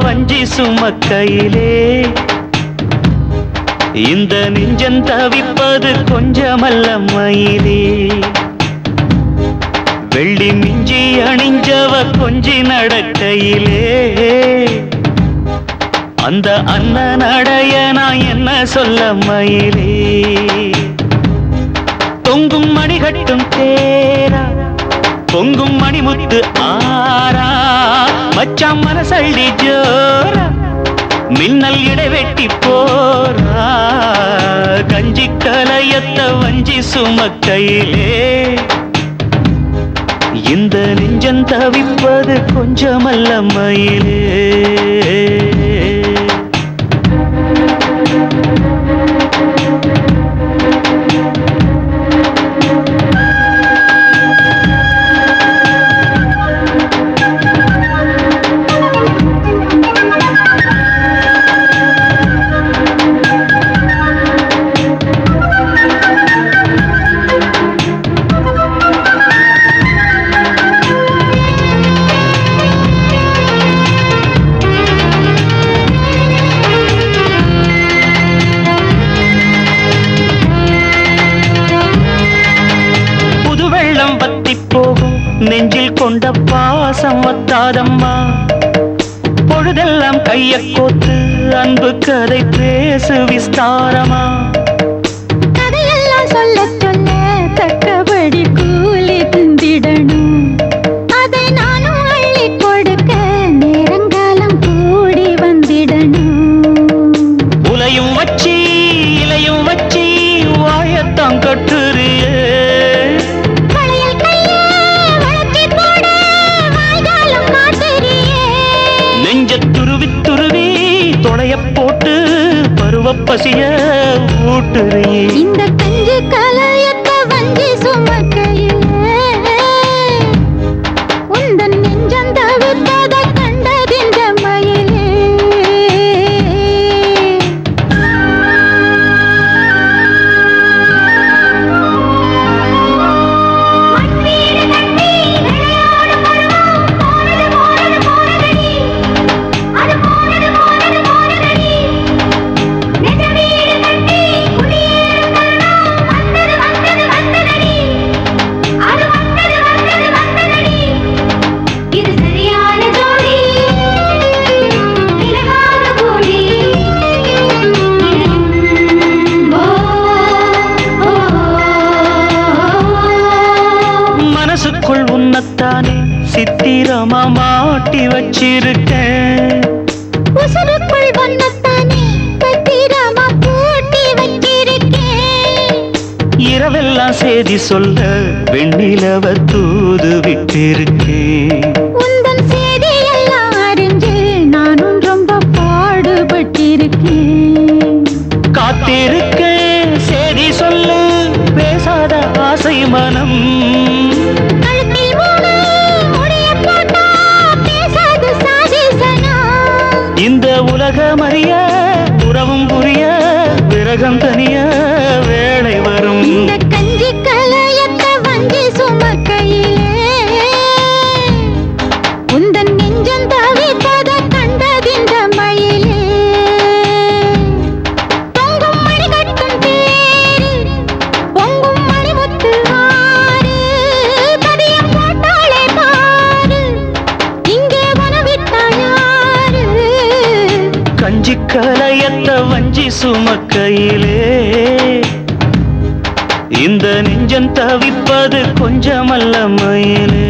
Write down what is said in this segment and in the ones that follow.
வஞ்சி சுமக்கையிலே இந்த நெஞ்சம் தவிப்பது கொஞ்சமல்ல மயிலே. வெள்ளி மிஞ்சி அணிஞ்சவ கொஞ்சி நடக்கையிலே அந்த அண்ணன் அடைய நான் என்ன சொல்ல மயிலே. தொங்கும் மணிகட்டும் தேரா பொங்கும் மணிமுத்து ஆரா மச்சான் மனசள்ளி ஜோரா மின்னல் இடைவெட்டி போரா கஞ்சி கலையத்த வஞ்சி சுமக்கையிலே இந்த நெஞ்சம் தவிப்பது கொஞ்சமல்ல மயிலே. நெஞ்சில் கொண்ட பாசம் வத்தாதம்மா பொழுதெல்லாம் கைய கோத்து அன்பு கதை பேசு விஸ்தாரமா. கதையெல்லாம் சொல்ல சொல்ல தக்கபடி கூலி தந்திடணும் அதை நானும் அள்ளி கொடுக்க நேரங்காலம் கூடி வந்திடணும். உலையும் வச்சி இலையும் வச்சி வாயத்தான் கட்டுறியே துருவி துருவி தொடைய போட்டு பருவ பசிய ஊட்டுறியே. இந்த கஞ்சி கலையத்த வஞ்சி சுமக்கையிலே உந்தன் நெஞ்சம் தவிர்த்தத கண்டதிந்த மயிலே. மனசுக்குள் உன்னத்தானே சித்திரமா மாட்டி வச்சிருக்கேன். உசுருக்குள் வண்ணத்தானே பத்திரமா பூட்டி வச்சிருக்கேன். இரவெல்லாம் செய்தி சொல்ல வெண்ணிலவ தூது விட்டிருக்கேன். உந்தன் செய்தி எல்லாம் அறிஞ்சு நானும் ரொம்ப பாடுபட்டிருக்கேன். காத்திருக்கேன் செய்தி சொல்லு பேசாத ஆசை மனம் இந்த உலகம் அறிய உறவும் புரிய விரகம் தனிய வேளை வரும். இந்த கஞ்சி கலையத்த வஞ்சி சுமக்கையிலே உந்தன் நெஞ்சம் தவிப்பத கண்டதிந்த மயிலே. தொங்கும் மணிகட்டும் தேரு பொங்கும் மணிமுத்து ஆறு பதியம் போட்டாளே பாரு இங்கே வனவிட்டாயாரு. கஞ்சி கலையத்த வஞ்சி சுமக்கையிலே இந்த நெஞ்சம் தவிப்பது கொஞ்சமல்ல மயிலே.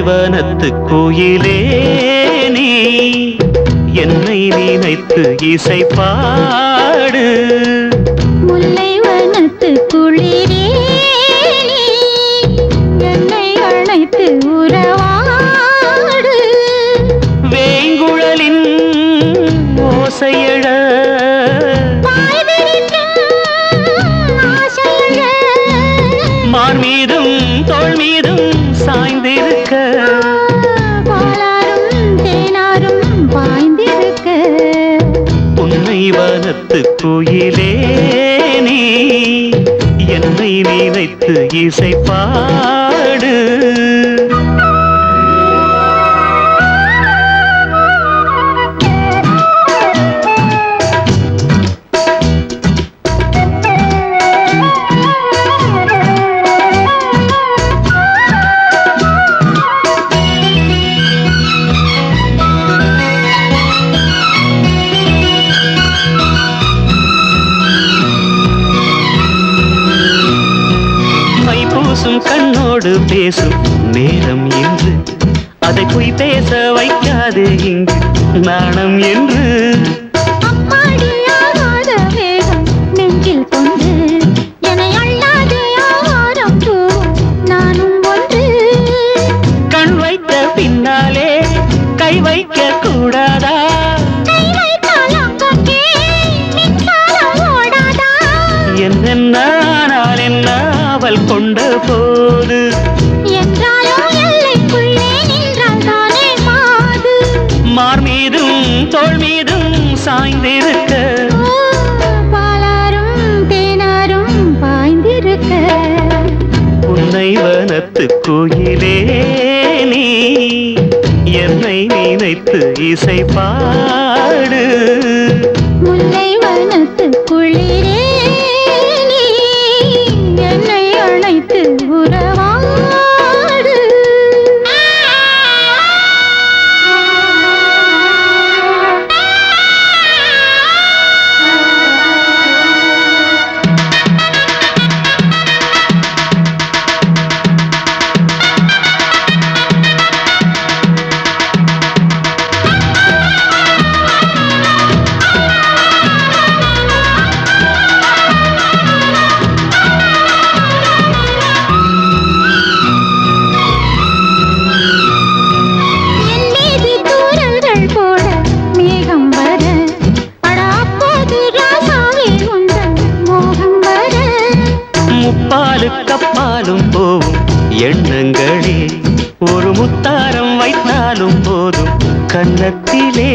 வனத்து கோயிலே நீ என்னை நினைத்து இசை பாடு. முல்லை வனத்து குளிரே நீ என்னை அழைத்து உறவாடு. தோள் மீதும் சாய்ந்திருக்க பாலாரும் தேனாரும் பாய்ந்திருக்க உன்னை வனத்து குயிலே நீ என்னை நினைத்து இசை பாடு கண்ணோடு பேசும் நேரம் என்று அதை பொய் பேச வைக்காது இங்கு நாணம் என்று அம்மாடியாகாத வேகம் நெஞ்சில் கொண்டு என்னை அள்ளாத ஆகாரம் தூவும் நானும் ஒன்று கண் வைத்த பின்னாலே கை வைக்க கூடாதா கை வைத்தால் அங்கங்கே மின்சாரம் ஓடாதா என்னென்னால் என்ன அவள் கொண்ட போது என்றாலும் எல்லைக்குள்ளே நின்றால் தானே மாது மார் மீதும் தோள் மீதும் சாய்ந்திருக்க பாலாரும் தேனாரும் பாய்ந்திருக்க உன்னை வனத்து கோயிலே நீ என்னை நினைத்து இசை பாடு முல்லை வனத்து குளிரே நீ என்னை அழைத்து உறவாடு கப்பாலும் போவும் எண்ணங்களே ஒரு முத்தாரம் வைத்தாலும் போதும் கன்னத்திலே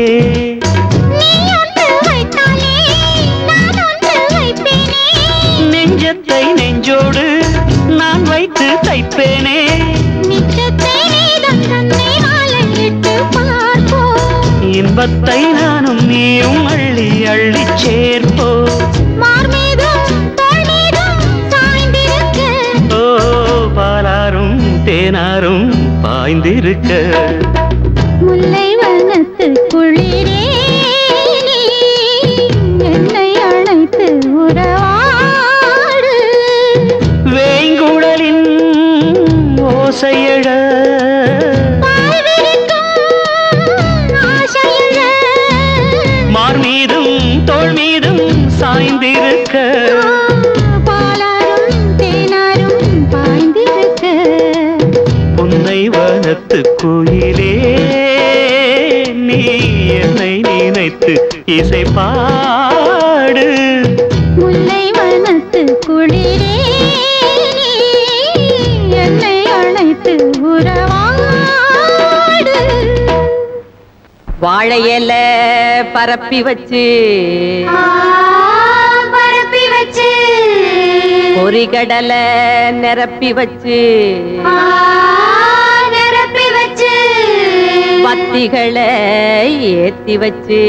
நெஞ்சத்தை நெஞ்சோடு நான் வைத்து தைப்பேனே இன்பத்தை நானும் நீயும் அள்ளி அள்ளி சேர்ப்போ பாலாரும் தேனாரும் பாய்ந்திருக்க முல்லை வனத்து குளிரே நீ என்னை அழைத்து உறவாடு வேங்குழலின் ஓசையழ மார் மீதும் தோள் மீதும் சாய்ந்திருக்க வனத்து கோயிலே நீ என்னை நினைத்து இசை பாடு முல்லை வனத்து குளிரே நீ என்னை அழைத்து உறவாடு வாழையில பரப்பி வச்சு பொறிகடலை நிரப்பி வச்சு பத்திகளை ஏத்தி வச்சு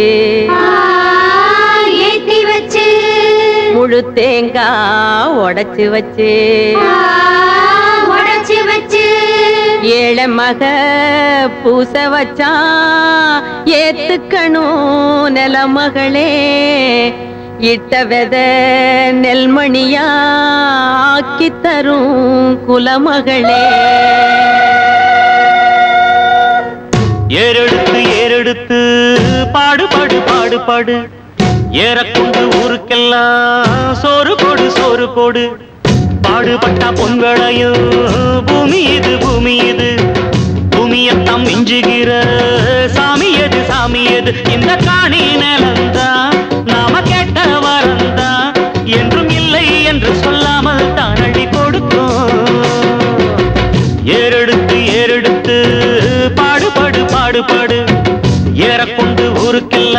முழு தேங்காய் உடைச்சு வச்சு ஏழை மக பூச வச்சான் ஏத்துக்கணும் நிலமகளே இட்ட வெத நெல்மணியா ஆக்கி தரும் குலமகளே ஏறெடுத்து ஏறெடுத்து பாடு பாடு பாடு பாடு ஏறக்கொண்டு ஊருக்கெல்லாம் சோறு போடு சோறு போடு பாடுபட்டா பொங்கலையோ பூமி இது பூமி இது பூமியத்தம் மிஞ்சுகிற சாமி எது சாமி எது இந்த காணி நிலந்தான் நாம கேட்ட வரந்தான் என்றும் இல்லை என்று சொல்லாமல் தான் அள்ளி கொடுக்கும்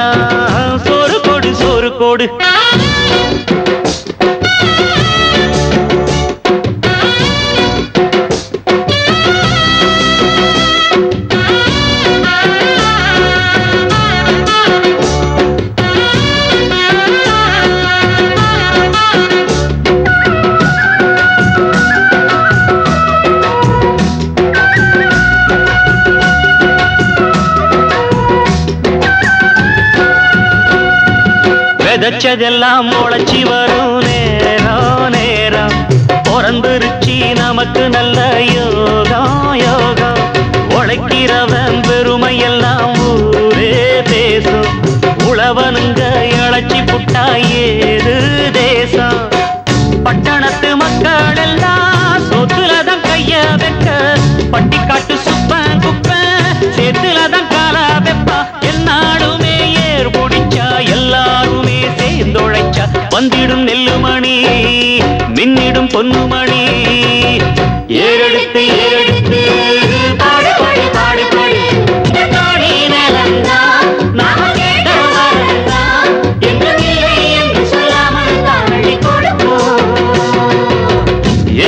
ஊருக்கெல்லாம் சோறு கொடு சோறு கொடு. விதைச்சதெல்லாம் முளைச்சி வரும் நேரம் நேரம் பிறந்துருச்சி நமக்கு நல்ல யோகம் யோகம். உழைக்கிறவன் பெருமையெல்லாம் ஊரே பேசும். உழவனுங்க இழைச்சி புட்டா ஏது தேசம். பட்டணத்து மக்கள் எல்லாம் சொத்துலதான் கைய வைக்க. பட்டிக்காட்டு சுப்பன் குப்பன் சேத்துலதான் கால வெப்பா. என்னாலுமே ஏர் பிடிச்சா எல்லாருமே சேர்ந்தொழைச்சா வந்திடும் நெல்லுமணி மின்னிடும் பொன்னுமணி. ஏறெடுத்து ஏறெடுத்து பாடு பாடு பாடு பாடு. இந்த காணி நிலந்தான் நாம கேட்ட வரந்தான். எங்கள் இல்லை என்று சொல்லாமல் தான் அள்ளி கொடுப்போம்.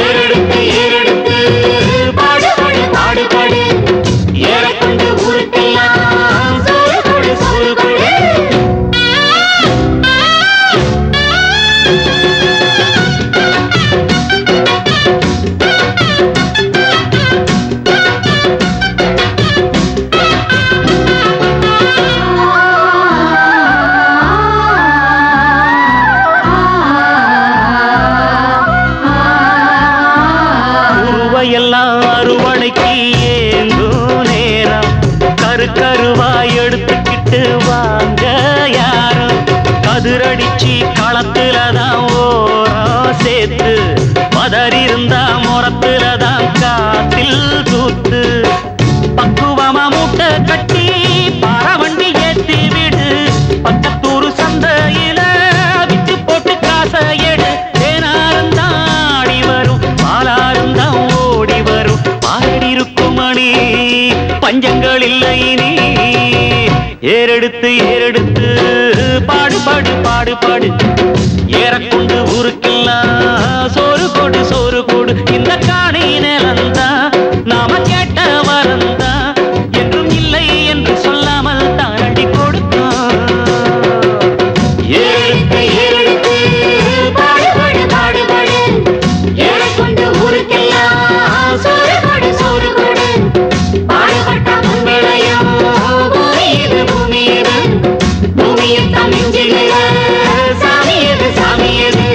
ஏறெடுத்து ஏறெடுத்து பாடு பாடு பாடு பாடு. ஏறக்கொண்டு ஊருக்கெல்லாம் சோறு கொடு சோறு கொடு. எல்லாம் அறுவடைக்கு ஏங்கும் நேரம். கருவாய் எடுத்துக்கிட்டு வாங்க யாரும். கதிரடிச்சு களத்துலதான் ஓரம் சேர்த்து. மதறிருந்தா முறத்துலதான் காத்தில் தூத்து. பக்குவமா மூட்டை கட்டி பரவண்டி ஏத்தி விடு. பக்கத்தூரு சந்தையில விட்டு போட்டு காசை எடு. தேனாருந்தான் ஆடி வரும் பாலாருந்தான் ஓடி வரும். பாடிருக்கும் மணி பஞ்சங்கள் இல்லை இனி. ஏறெடுத்து ஏறெடுத்து பாடு பாடு பாடு பாடு. ஏறக்கொண்டு ஊருக்கெல்லாம் சோறு கொடு சோறு கொடு. இந்த காணி நிலந்தா நாம கேட்ட வரந்தா. என்றும் இல்லை என்று சொல்லாமல் தான் அடி கொடுத்தான். ஏறெடுத்து ஏறெடுத்து பாடு பாடு பாடு பாடு. ஏறக்கொண்டு ஊருக்கெல்லாம் சோறு கொடு சோறு கொடு. பாடுபட்ட முன்விளையும் பூமி இது பூமி இது. பூமியில் தமிழ்ச்சிகள சாமி எது சாமி எது.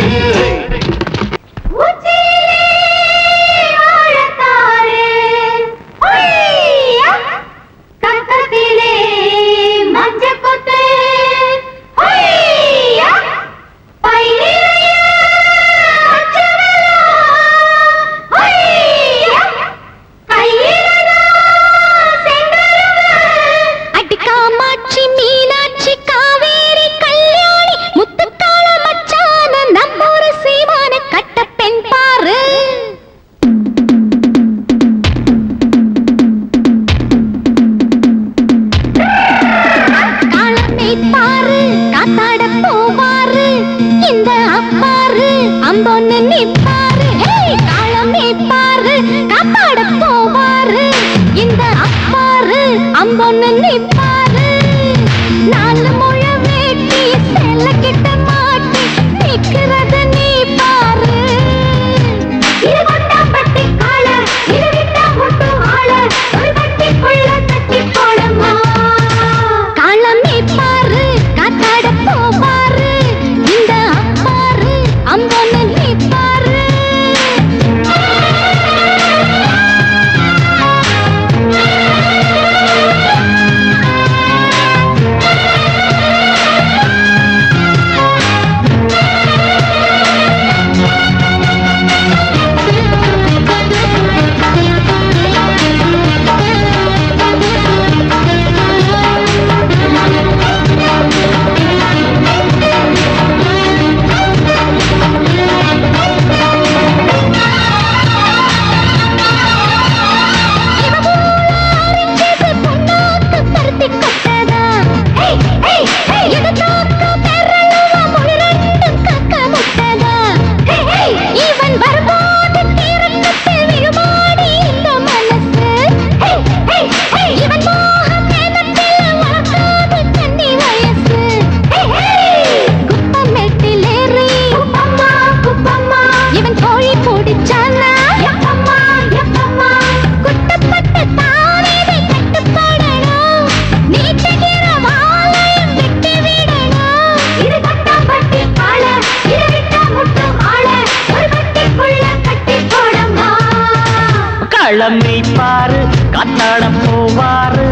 களமை பாரு காத்தாடம் போவாரு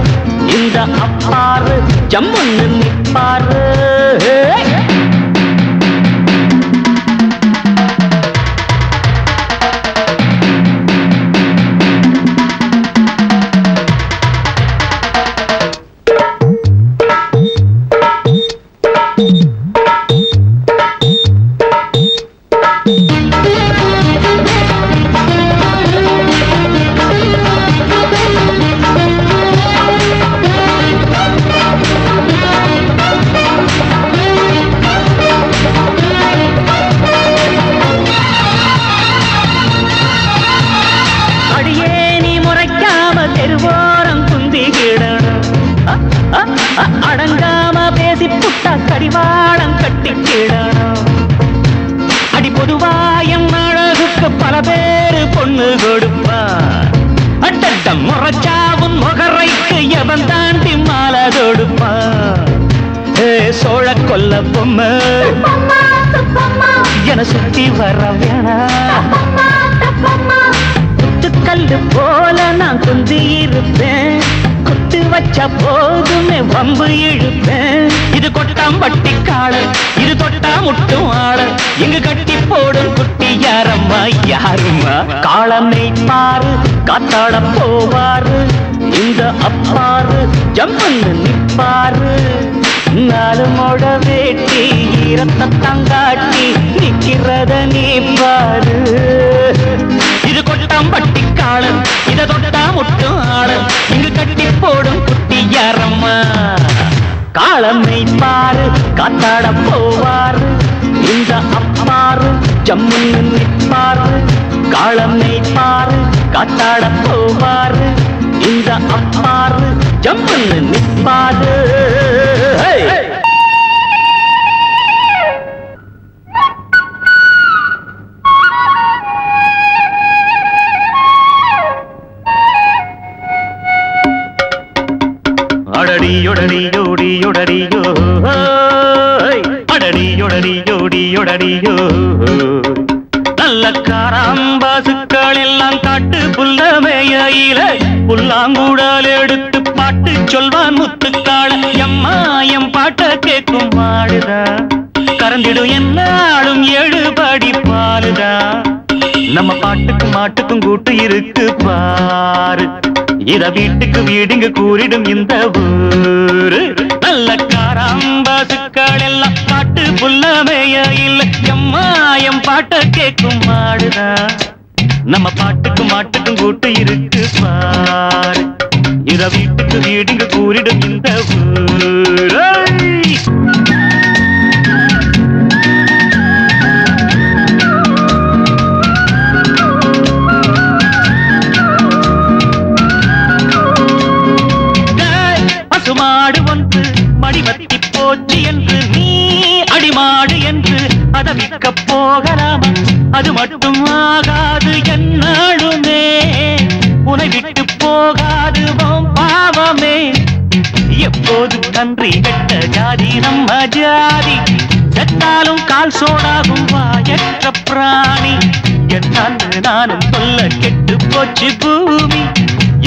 இந்த அப்பாரு ஜம்முன்னு நிப்பாரு அடங்காம பேசி புட்டா கடிவாளம் கட்டிக்கிடணும் அடி பொதுவாயம் அழகுக்கு பல பேரு பொண்ணு கொடுப்பான் அட்டட்ட முறைச்சாவும் முகரைக்கு எவன் தாண்டி மாலை தொடுப்பான் சோழ கொல்ல பொம்மை என சுத்தி வர வேணாம் கல்லு போல நான் குந்தி இருப்பேன் குத்து வச்ச போதுமே வம்பு இழுப்பேன் இது கொட்டாம்பட்டி காளர் இது தொட்டா முட்டும் ஆளர் இங்கு கட்டி போடும் குட்டி யாரம்மா யாரும்மா காளமை பாரு காத்தாட போவாரு இந்த அப்பாரு ஜம்முன்னு நிப்பாரு நாலு மொட வேட்டி ஈரத்தை தங்காட்டி நிக்கிறத நீ பாரு இது கொட்டாம்பட்டி காளர் இத தொட்டா முட்டும் ஆளர் இங்கு கட்டி போடும் குட்டி யாரம்மா காளமை பாரு காத்தாட போவாரு இந்த அப்பாரு ஜம்முன்னு நிப்பாரு காளமை பாரு காத்தாட போவாரு இந்த அப்பாரு ஜம்முன்னு நிப்பாரு அடடியொடடியோடியொடடியோ அடடியொடடியோடியொடடியோ நல்ல காராம்பாசுக்கள் எல்லாம் காட்டு புல்லமையில புல்லாங்குடல் எடுத்து பாட்டு சொல்வான் முத்துக்காள எம்மா எம் பாட்ட கேட்கும் மாடுதா கறந்திடும் என்னாலும் 7 படி பாலுதா நம்ம பாட்டுக்கும் மாட்டுக்கும் கூட்டு இருக்கு பாரு இத வீட்டுக்கு வீடுங்க கூறிடும் இந்த ஊரு நல்ல காராம்பாசுக்கள் எல்லாம் பாட்டு புல்லமைய இல்ல எம்மாயம் பாட்ட கேட்கும் மாடுதா நம்ம பாட்டுக்கும் மாட்டுக்கும் கூட்டு இருக்கு பாரு இத வீட்டுக்கு வீடுங்க கூறிடும் இந்த ஊரு மாடு ஒன்று மடிவத்தி போச்சு என்று நீ அடிமாடு என்று அதை விற்க போகலாமா அது மட்டும் ஆகாது என்னாலுமே உனை விட்டு போகாது பாவமே எப்போது கன்றி வெட்ட ஜாதி நம்ம ஜாதி செத்தாலும் கால் சோடாகும் வாயற்ற பிராணி என்னான்னு நானும் சொல்ல கெட்டு போச்சு பூமி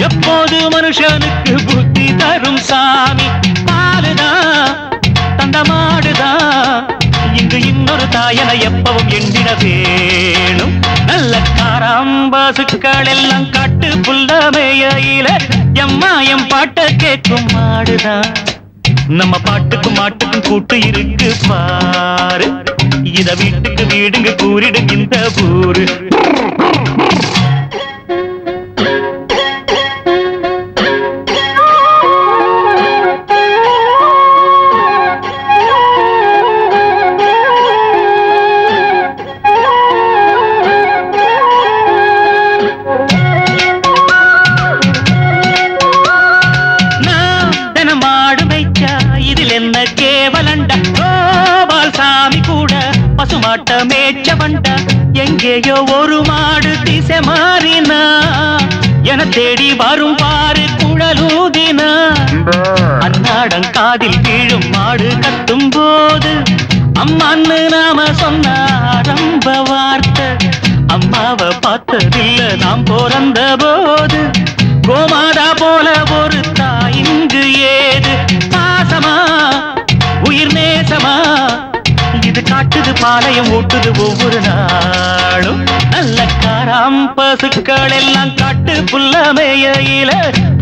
எப்போது மனுஷனுக்கு புத்தி தரும் சாமி பாலுதான் தந்த மாடுதான் இங்கு இன்னொரு தாயனை எப்பவும் எண்ணிட வேணும் நல்ல காராம்பாசுக்கள் எல்லாம் காட்டு புல்லமையில எம்மா எம் பாட்ட கேட்கும் மாடுதான் நம்ம பாட்டுக்கும் மாட்டுக்கும் கூட்டு இருக்கு பாரு இத வீட்டுக்கு வீடுங்க கூறிடும் இந்த ஊரு பசுமாட்ட மேய்ச்ச வண்டா எங்கேயோ ஒரு மாடு திசை மாறினா என தேடி வரும் பாரு குழலூதினா அன்னாடம் காதில் வீழும் மாடு கத்தும் போது அம்மான்னு நாம சொன்ன ஆரம்ப வார்த்தை அம்மாவை பார்த்ததில்ல நாம் பிறந்த போது கோமாதா போல ஒரு தாய் இங்கு ஏது பாசமா உயிர் நேசமா இது காட்டுது பாளையம் ஓட்டுது ஒவ்வொரு நாளும் நல்ல காராம் பசுக்கள் எல்லாம் காட்டு புல்லமையில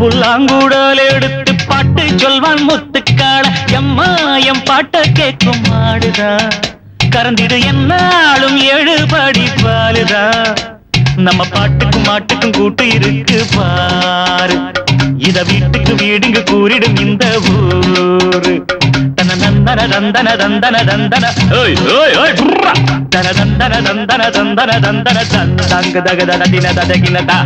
புல்லாங்கூடல் எடுத்து பாட்டு சொல்வான் முத்துக்காள எம்மா எம் பாட்ட கேட்கும் மாடுதான் கறந்திடு என்னாலும் 7 படி பாலுதான் நம்ம பாட்டுக்கும் மாட்டுக்கும் கூட்டு இருக்கு பாரு இத வீட்டுக்கு வீடுங்க கூறிடும் இந்த ஊரு தன நந்தன தந்தன தந்தன தந்தன ஓய் ஓய் ஓய் தன தந்தன தந்தன தந்தன தந்தன தந்தங்க தக தன தின ததகின தா